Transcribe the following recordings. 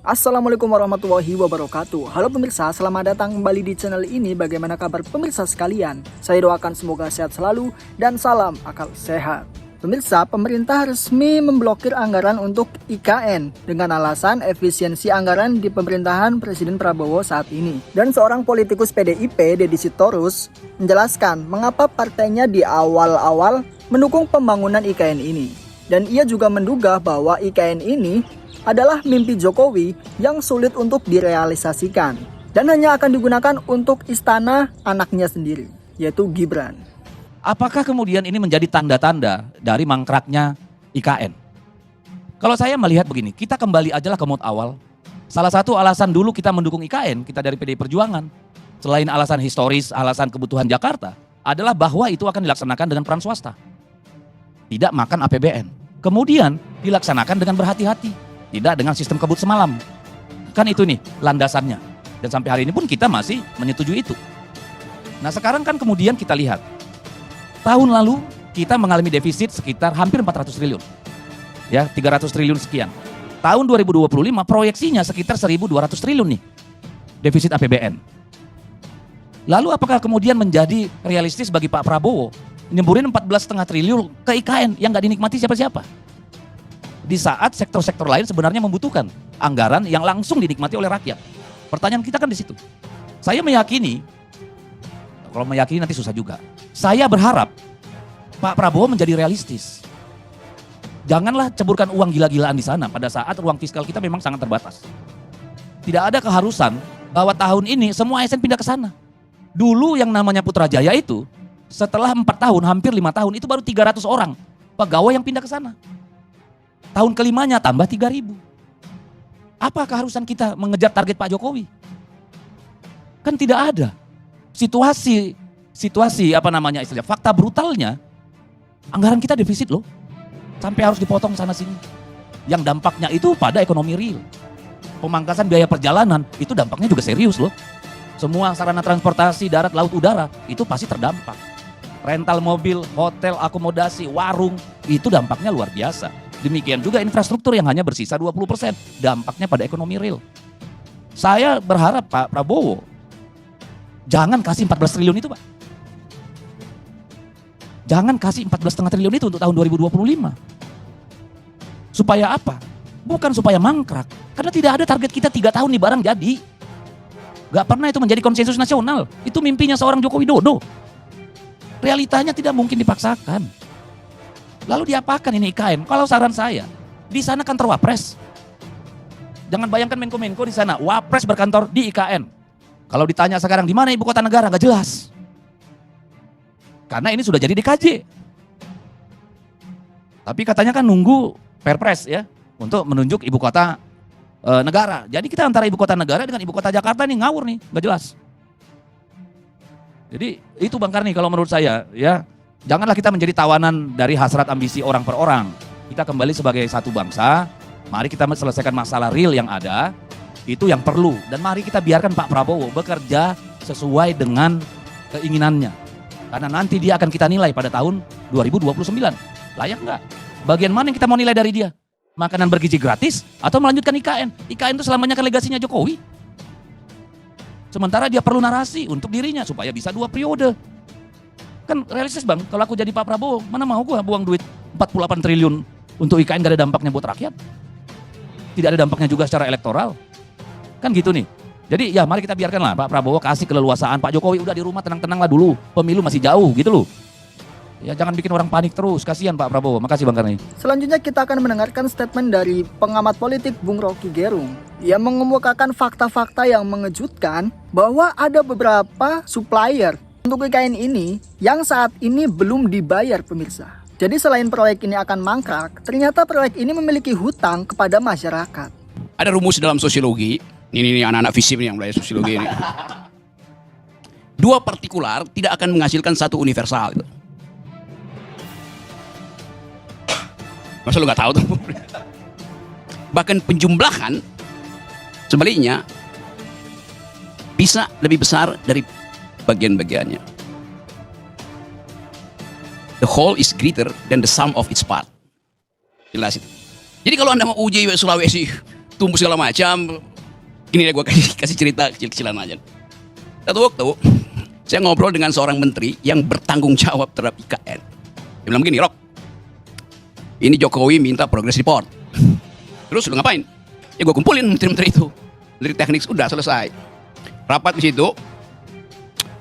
Assalamualaikum warahmatullahi wabarakatuh. Halo pemirsa, selamat datang kembali di channel ini. Bagaimana kabar pemirsa sekalian? Saya doakan semoga sehat selalu dan salam akal sehat. Pemirsa, pemerintah resmi memblokir anggaran untuk IKN dengan alasan efisiensi anggaran di pemerintahan Presiden Prabowo saat ini. Dan seorang politikus PDIP, Deddy Sitorus, menjelaskan mengapa partainya di awal-awal mendukung pembangunan IKN ini. Dan ia juga menduga bahwa IKN ini adalah mimpi Jokowi yang sulit untuk direalisasikan dan hanya akan digunakan untuk istana anaknya sendiri, yaitu Gibran. Apakah kemudian ini menjadi tanda-tanda dari mangkraknya IKN? Kalau saya melihat begini, kita kembali aja lah ke mood awal. Salah satu alasan dulu kita mendukung IKN, kita dari PDI Perjuangan, selain alasan historis, alasan kebutuhan Jakarta, adalah bahwa itu akan dilaksanakan dengan peran swasta. Tidak makan APBN. Kemudian dilaksanakan dengan berhati-hati. Tidak dengan sistem kebut semalam. Kan itu nih landasannya. Dan sampai hari ini pun kita masih menyetujui itu. Nah sekarang kan kemudian kita lihat. Tahun lalu kita mengalami defisit sekitar hampir 400 triliun. Ya, 300 triliun sekian. Tahun 2025 proyeksinya sekitar 1.200 triliun nih. Defisit APBN. Lalu apakah kemudian menjadi realistis bagi Pak Prabowo nyemburin 14,5 triliun ke IKN yang nggak dinikmati siapa-siapa? Di saat sektor-sektor lain sebenarnya membutuhkan anggaran yang langsung dinikmati oleh rakyat. Pertanyaan kita kan di situ. Saya meyakini, kalau meyakini nanti susah juga. Saya berharap Pak Prabowo menjadi realistis. Janganlah ceburkan uang gila-gilaan di sana pada saat ruang fiskal kita memang sangat terbatas. Tidak ada keharusan bahwa tahun ini semua ASN pindah ke sana. Dulu yang namanya Putrajaya itu setelah 4 tahun, hampir 5 tahun itu baru 300 orang pegawai yang pindah ke sana. Tahun kelimanya tambah 3.000. Apa keharusan kita mengejar target Pak Jokowi? Kan tidak ada. Situasi fakta brutalnya, anggaran kita defisit loh. Sampai harus dipotong sana sini. Yang dampaknya itu pada ekonomi real. Pemangkasan biaya perjalanan, itu dampaknya juga serius loh. Semua sarana transportasi, darat, laut, udara, itu pasti terdampak. Rental mobil, hotel, akomodasi, warung, itu dampaknya luar biasa. Demikian juga infrastruktur yang hanya bersisa 20%. Dampaknya pada ekonomi real. Saya berharap Pak Prabowo jangan kasih 14 triliun itu Pak. Jangan kasih 14,5 triliun itu untuk tahun 2025. Supaya apa? Bukan supaya mangkrak. Karena tidak ada target kita 3 tahun nih barang jadi. Gak pernah itu menjadi konsensus nasional. Itu mimpinya seorang Joko Widodo. Realitanya tidak mungkin dipaksakan. Lalu diapakan ini IKN? Kalau saran saya, di sana kantor Wapres. Jangan bayangkan Menko-Menko di sana, Wapres berkantor di IKN. Kalau ditanya sekarang di mana ibu kota negara, nggak jelas. Karena ini sudah jadi DKJ. Tapi katanya kan nunggu Perpres ya untuk menunjuk ibu kota negara. Jadi kita antara ibu kota negara dengan ibu kota Jakarta nih ngawur nih, nggak jelas. Jadi itu Bang Karni kalau menurut saya ya. Janganlah kita menjadi tawanan dari hasrat ambisi orang per orang. Kita kembali sebagai satu bangsa. Mari kita selesaikan masalah real yang ada. Itu yang perlu. Dan mari kita biarkan Pak Prabowo bekerja sesuai dengan keinginannya. Karena nanti dia akan kita nilai pada tahun 2029. Layak nggak? Bagian mana yang kita mau nilai dari dia? Makanan bergizi gratis atau melanjutkan IKN? IKN itu selamanya kan legasinya Jokowi. Sementara dia perlu narasi untuk dirinya supaya bisa 2 periode. Kan realistis Bang, kalau aku jadi Pak Prabowo, mana mau gua buang duit 48 triliun untuk IKN gak ada dampaknya buat rakyat. Tidak ada dampaknya juga secara elektoral. Kan gitu nih. Jadi ya mari kita biarkanlah Pak Prabowo kasih keleluasaan. Pak Jokowi udah di rumah tenang-tenang lah dulu. Pemilu masih jauh gitu loh. Ya jangan bikin orang panik terus. Kasihan Pak Prabowo. Makasih Bang Karni. Selanjutnya kita akan mendengarkan statement dari pengamat politik Bung Rocky Gerung. Ia mengemukakan fakta-fakta yang mengejutkan bahwa ada beberapa supplier untuk IKN ini yang saat ini belum dibayar pemirsa. Jadi selain proyek ini akan mangkrak, ternyata proyek ini memiliki hutang kepada masyarakat. Ada rumus dalam sosiologi, ini anak-anak FISIP nih yang belajar sosiologi ini. 2 partikular tidak akan menghasilkan 1 universal. Masa lu gak tahu tuh? Bahkan penjumlahan sebaliknya bisa lebih besar dari bagian-bagiannya. The whole is greater than the sum of its part. Jelas itu. Jadi kalau Anda mau uji Sulawesi, tumbuh segala macam. Ini deh gue kasih cerita kecil-kecilan aja. Satu waktu saya ngobrol dengan seorang menteri yang bertanggung jawab terhadap IKN. Dia bilang begini, Rok, ini Jokowi minta progress report. Terus lu ngapain? Ya gue kumpulin menteri-menteri itu. Dari teknik sudah selesai. Rapat di situ.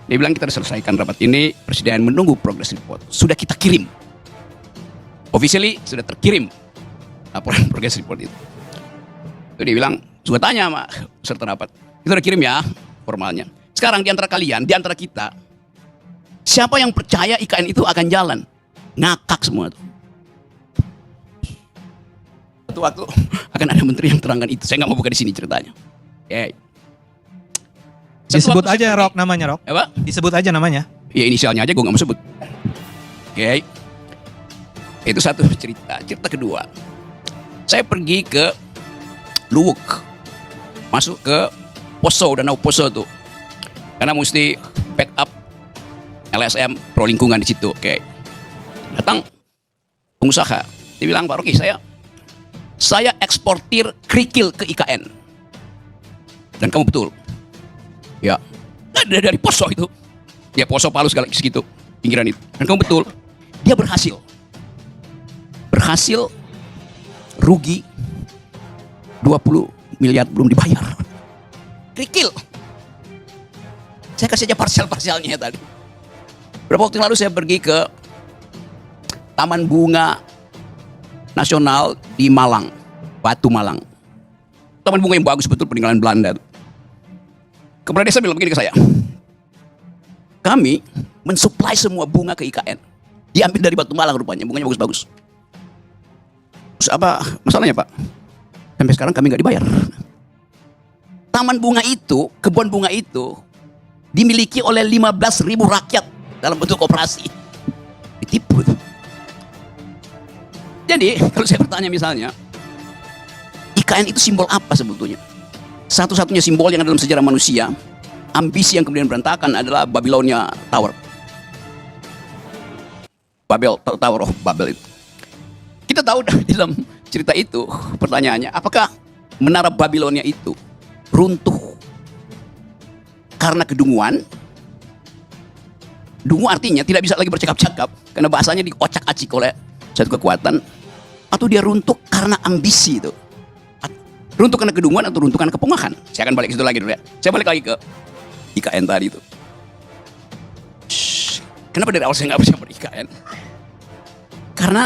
Dia bilang kita sudah selesaikan rapat ini. Presiden menunggu progress report. Sudah kita kirim. Officially sudah terkirim laporan progress report itu. Itu dia bilang, sudah tanya sama peserta rapat. Kita udah kirim ya formalnya. Sekarang di antara kalian, di antara kita, siapa yang percaya IKN itu akan jalan? Ngakak semua tuh. Suatu waktu akan ada menteri yang terangkan itu. Saya nggak mau buka di sini ceritanya. Okay. Disebut aja Rok namanya, Rok. Apa? Disebut aja namanya. Ya inisialnya aja gue nggak mau sebut. Oke. Itu satu cerita. Cerita kedua, saya pergi ke Luwuk, masuk ke Poso, Danau Poso tuh, karena mesti backup LSM pro lingkungan di situ. Oke. Datang pengusaha, dia bilang, Pak Rocky, saya eksportir kerikil ke IKN. Dan kamu betul. Ya, dari Poso itu. Ya Poso Palu segala segitu, pinggiran itu. Dan kamu betul, dia berhasil. Berhasil rugi 20 miliar belum dibayar. Kerikil. Saya kasih aja parsial-parsialnya tadi. Berapa waktu lalu saya pergi ke Taman Bunga Nasional di Malang, Batu Malang. Taman bunga yang bagus betul, peninggalan Belanda. Kepala desa bilang begini ke saya, kami mensuplai semua bunga ke IKN. Diambil dari Batu Malang rupanya, bunganya bagus-bagus. Terus apa masalahnya Pak? Sampai sekarang kami nggak dibayar. Taman bunga itu, kebun bunga itu dimiliki oleh 15.000 rakyat dalam bentuk koperasi. Ditipu tuh. Jadi kalau saya bertanya misalnya, IKN itu simbol apa sebetulnya? Satu-satunya simbol yang ada dalam sejarah manusia, ambisi yang kemudian berantakan adalah Babilonia Tower. Tower of Babel itu. Kita tahu dalam cerita itu, pertanyaannya, apakah menara Babilonia itu runtuh karena kedunguan? Dungu artinya tidak bisa lagi bercakap-cakap karena bahasanya diocak-acik oleh satu kekuatan, atau dia runtuh karena ambisi itu? Runtuh karena kedunguan atau runtuh karena kepungahan? Saya akan balik ke situ lagi dulu ya. Saya balik lagi ke IKN tadi itu. Kenapa dari awal saya nggak percaya pada IKN? Karena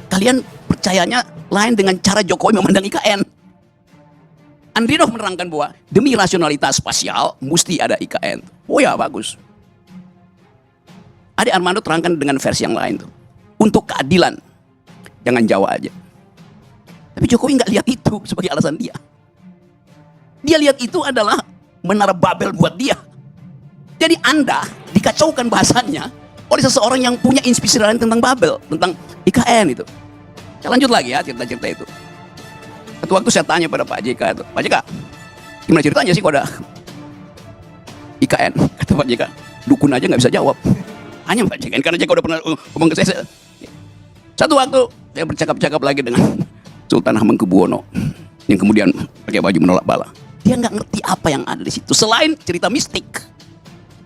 kalian percayanya lain dengan cara Jokowi memandang IKN. Andrinov menerangkan bahwa demi rasionalitas spasial mesti ada IKN. Oh ya bagus. Ade Armando terangkan dengan versi yang lain tuh. Untuk keadilan, jangan Jawa aja. Tapi Jokowi nggak lihat itu sebagai alasan dia. Dia lihat itu adalah menara Babel buat dia. Jadi Anda dikacaukan bahasanya oleh seseorang yang punya inspirasi lain tentang Babel, tentang IKN itu. Saya lanjut lagi ya cerita-cerita itu. Satu waktu saya tanya pada Pak JK itu, Pak JK, gimana ceritanya sih kok ada IKN? Kata Pak JK, dukun aja nggak bisa jawab. Hanya Pak JK, karena JK udah pernah ngomong ke saya. Satu waktu saya bercakap-cakap lagi dengan Sultan Hamengkubuwono yang kemudian pakai baju menolak bala. Dia nggak ngerti apa yang ada di situ selain cerita mistik.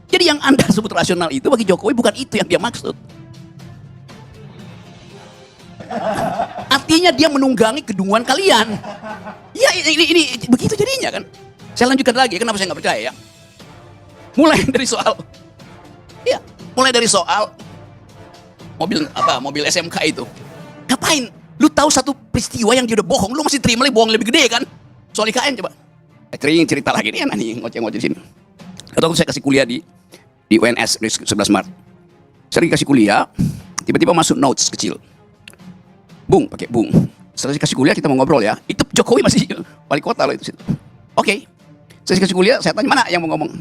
Jadi yang Anda sebut rasional itu bagi Jokowi bukan itu yang dia maksud. Artinya dia menunggangi kedunguan kalian. Ya ini begitu jadinya kan. Saya lanjutkan lagi, kenapa saya nggak percaya ya? Mulai dari soal mobil SMK itu. Ngapain? Lu tahu satu peristiwa yang dia udah bohong, lu masih terima lagi bohong lebih gede kan? Soal IKN coba. Cerita lagi nih, ngoceh-ngoceh sini. Atau saya kasih kuliah di UNS 11 Maret. Saya kasih kuliah, tiba-tiba masuk notes kecil. Bung, pakai Bung. Setelah kasih kuliah kita mau ngobrol ya. Itu Jokowi masih wali kota loh itu. Oke. Saya kasih kuliah, saya tanya mana yang mau ngomong.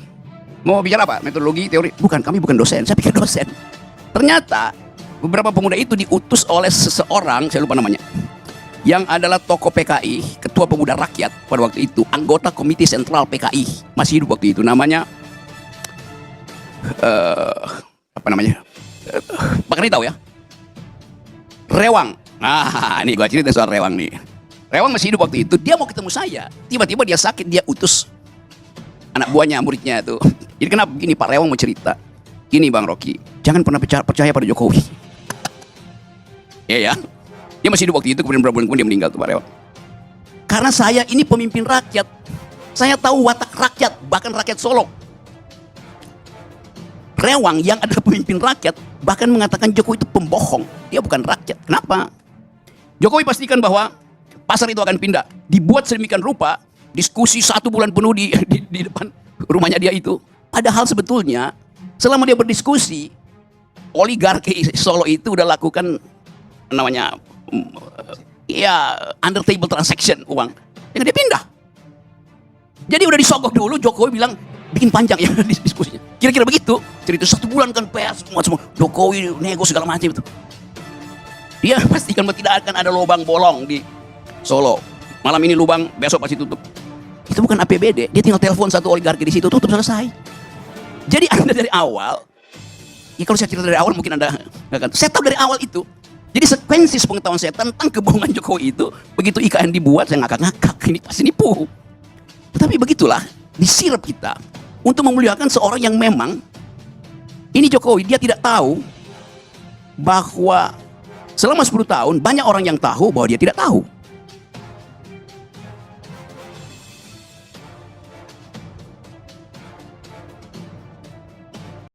Mau bicara apa? Metodologi, teori? Bukan, kami bukan dosen. Saya pikir dosen. Ternyata beberapa pemuda itu diutus oleh seseorang, saya lupa namanya, yang adalah tokoh PKI, ketua pemuda rakyat pada waktu itu, anggota komite sentral PKI, masih hidup waktu itu, namanya Pak Kani tahu ya? Rewang. Nah, ini gua cerita soal Rewang nih. Rewang masih hidup waktu itu, dia mau ketemu saya. Tiba-tiba dia sakit, dia utus anak buahnya, muridnya itu. Jadi kenapa begini, Pak Rewang mau cerita. Gini Bang Rocky, jangan pernah percaya pada Jokowi. Ya. Dia masih hidup waktu itu, kemudian beberapa bulan kemudian dia meninggal tuh Pak Rewang. Karena saya ini pemimpin rakyat. Saya tahu watak rakyat, bahkan rakyat Solo. Rewang yang adalah pemimpin rakyat bahkan mengatakan Jokowi itu pembohong. Dia bukan rakyat. Kenapa? Jokowi pastikan bahwa pasar itu akan pindah. Dibuat sedemikian rupa, diskusi 1 bulan penuh di depan rumahnya dia itu. Padahal sebetulnya selama dia berdiskusi, oligarki Solo itu udah lakukan namanya under table transaction uang. Yang dia pindah. Jadi udah disogok dulu, Jokowi bilang bikin panjang ya diskusinya. Kira-kira begitu. Cerita 1 bulan kan PS semua Jokowi nego segala macam itu. Dia pastikan bahwa tidak akan ada lubang bolong di Solo. Malam ini lubang, besok pasti tutup. Itu bukan APBD, dia tinggal telepon satu oligarki di situ, tutup, selesai. Jadi Anda dari awal, ya kalau saya cerita dari awal mungkin Anda nggak akan. Saya tahu dari awal itu. Jadi sekuensi pengetahuan saya tentang kebohongan Jokowi itu, begitu IKN dibuat, saya ngakak-ngakak, ini pasti nipu. Tetapi begitulah, disirap kita untuk memuliakan seorang yang memang, ini Jokowi, dia tidak tahu bahwa selama 10 tahun banyak orang yang tahu bahwa dia tidak tahu.